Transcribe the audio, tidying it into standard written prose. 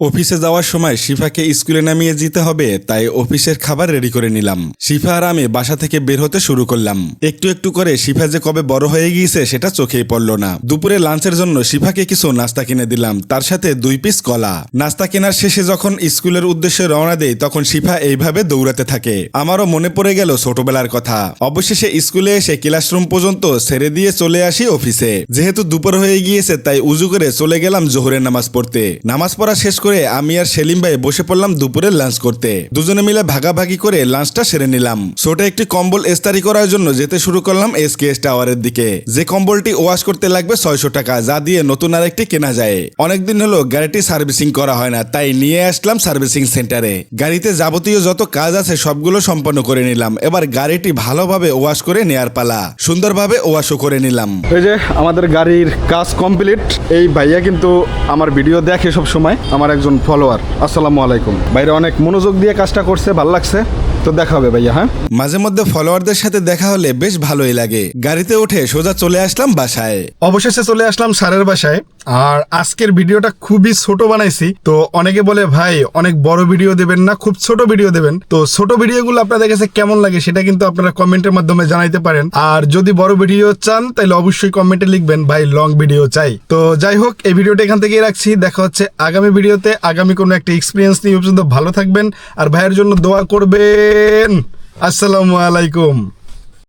অফিসে যাওয়ার সময় শিফাকে স্কুলে নামিয়ে যেতে হবে, তাই অফিসের খাবার রেডি করে নিলাম। শিফা আর আমি বাসা থেকে বের হতে শুরু করলাম। একটু একটু করে শিফা যে কবে বড় হয়ে গিয়েছে সেটা চোখেই পড়ল না। দুপুরে লাঞ্চের জন্য শিফাকে কিছু নাস্তা কিনে দিলাম, তার সাথে 2 পিস কলা। নাস্তা কেনার শেষে যখন স্কুলের উদ্দেশ্যে রওনা দেই তখন শিফা এইভাবে দৌড়াতে থাকে। আমারও মনে পড়ে গেল ছোটবেলার কথা। অবশেষে স্কুলে এসে ক্লাসরুম পর্যন্ত ছেড়ে দিয়ে চলে আসি অফিসে। যেহেতু দুপুর হয়ে গিয়েছে তাই উজু করে চলে গেলাম জোহরের নামাজ পড়তে। নামাজ পড়া শেষ করে আমি আর সেলিম ভাই বসে পড়লাম দুপুরের লাঞ্চ করতে। দুজনে মিলে ভাগাভাগি করে লাঞ্চটা সেরে নিলাম। ছোট একটি কম্বল ইস্তারি করার জন্য যেতে শুরু করলাম এসকেএস টাওয়ারের দিকে। যে কম্বলটি ওয়াশ করতে লাগবে 600 টাকা, যা দিয়ে নতুন আরেকটি কেনা যায়। অনেকদিন হলো গাড়িটি সার্ভিসিং করা হয় না, তাই নিয়ে আসলাম সার্ভিসিং সেন্টারে। গাড়িতে যাবতীয় যত কাজ আছে সবগুলো সম্পন্ন করে নিলাম। এবার গাড়িটি ভালোভাবে ওয়াশ করে নেয়ার পালা। সুন্দরভাবে ওয়াশও করে নিলাম। এই যে আমাদের গাড়ির কাজ কমপ্লিট। এই ভাইয়া কিন্তু আমার ভিডিও দেখে সব সময়, আমার একজন ফলোয়ার। আসসালামু আলাইকুম। ভাইরা অনেক মনোযোগ দিয়ে কাজটা করছে, ভালো লাগছে। তো দেখা হবে ভাইয়া। হ্যাঁ, মাঝে মধ্যে ফলোয়ারদের সাথে দেখা হলে বেশ ভালোই লাগে। গাড়িতে উঠে সোজা চলে আসলাম বাসায়। অবশেষে চলে আসলাম স্যারের বাসায়। আর আজকের ভিডিওটা খুবই ছোট বানাইছি। তো অনেকে বলে ভাই অনেক বড় ভিডিও দেবেন না, খুব ছোট ভিডিও দেবেন। তো ছোট ভিডিওগুলো আপনাদের কাছে কেমন লাগে সেটা কিন্তু আপনারা কমেন্টের মাধ্যমে জানাইতে পারেন। আর যদি বড় ভিডিও চান তাহলে অবশ্যই কমেন্টে লিখবেন ভাই লং ভিডিও চাই। তো যাই হোক, এই ভিডিওটা এখান থেকেই রাখছি। দেখা হচ্ছে আগামী ভিডিওতে, আগামী কোনো একটা এক্সপিরিয়েন্স নিয়ে। পর্যন্ত ভালো থাকবেন আর ভাইয়ের জন্য দোয়া করবেন। আসসালামু আলাইকুম।